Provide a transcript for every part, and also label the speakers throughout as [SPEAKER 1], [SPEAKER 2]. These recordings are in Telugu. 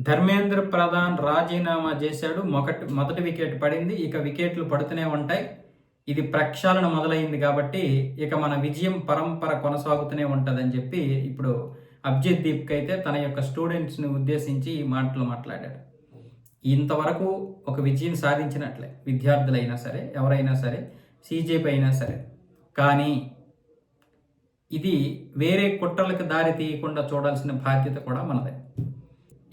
[SPEAKER 1] ధర్మేంద్ర ప్రధాన్ రాజీనామా చేశాడు. మొదటి వికెట్ పడింది. ఇక వికెట్లు పడుతూనే ఉంటాయి. ఇది ప్రక్షాళన మొదలైంది కాబట్టి ఇక మన విజయం పరంపర కొనసాగుతూనే ఉంటుందని చెప్పి ఇప్పుడు అభిజిత్ దీప్కి అయితే తన యొక్క స్టూడెంట్స్ని ఉద్దేశించి ఈ మాటలు మాట్లాడాడు. ఇంతవరకు ఒక విజయం సాధించినట్లే విద్యార్థులైనా సరే, ఎవరైనా సరే, సీజేపీ అయినా సరే. కానీ ఇది వేరే కుట్రలకు దారి తీయకుండా చూడాల్సిన బాధ్యత కూడా మనదే.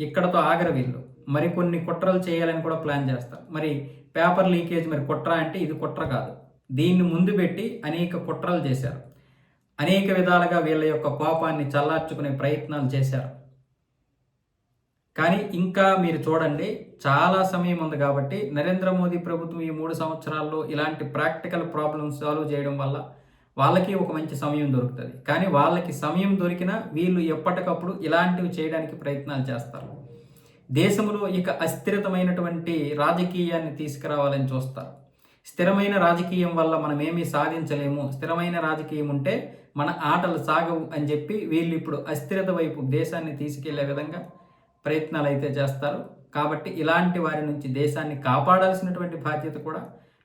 [SPEAKER 1] ఇక్కడతో ఆగరు వీళ్ళు. మరికొన్ని కుట్రలు చేయాలని కూడా ప్లాన్ చేస్తారు. మరి పేపర్ లీకేజ్ మరి కుట్ర అంటే ఇది కుట్ర కాదు. దీన్ని ముందు పెట్టి అనేక కుట్రలు చేశారు. అనేక విధాలుగా వీళ్ళ యొక్క కోపాన్ని చల్లార్చుకునే ప్రయత్నాలు చేశారు. కానీ ఇంకా మీరు చూడండి, చాలా సమయం ఉంది కాబట్టి నరేంద్ర మోదీ ప్రభుత్వం ఈ 3 సంవత్సరాల్లో ఇలాంటి ప్రాక్టికల్ ప్రాబ్లమ్స్ సాల్వ్ చేయడం వల్ల వాళ్ళకి ఒక మంచి సమయం దొరుకుతుంది. కానీ వాళ్ళకి సమయం దొరికినా వీళ్ళు ఎప్పటికప్పుడు ఇలాంటివి చేయడానికి ప్రయత్నాలు చేస్తారు. దేశంలో ఇక అస్థిరతమైనటువంటి రాజకీయాన్ని తీసుకురావాలని చూస్తారు. స్థిరమైన రాజకీయం వల్ల మనం ఏమీ సాధించలేము, స్థిరమైన రాజకీయం ఉంటే మన ఆటలు సాగవు అని చెప్పి వీళ్ళు ఇప్పుడు అస్థిరత వైపు దేశాన్ని తీసుకెళ్లే విధంగా ప్రయత్నాలు అయితే చేస్తారు. కాబట్టి ఇలాంటి వారి నుంచి దేశాన్ని కాపాడాల్సినటువంటి బాధ్యత కూడా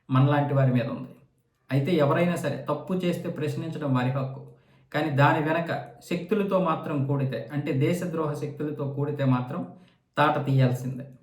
[SPEAKER 1] మనలాంటి వారి మీద ఉంది. అయితే ఎవరైనా సరే తప్పు చేస్తే ప్రశ్నించడం వారి హక్కు. కానీ దాని వెనక శక్తులతో మాత్రం కూడితే, అంటే దేశద్రోహ శక్తులతో కూడితే మాత్రం తాట తీయాల్సిందే.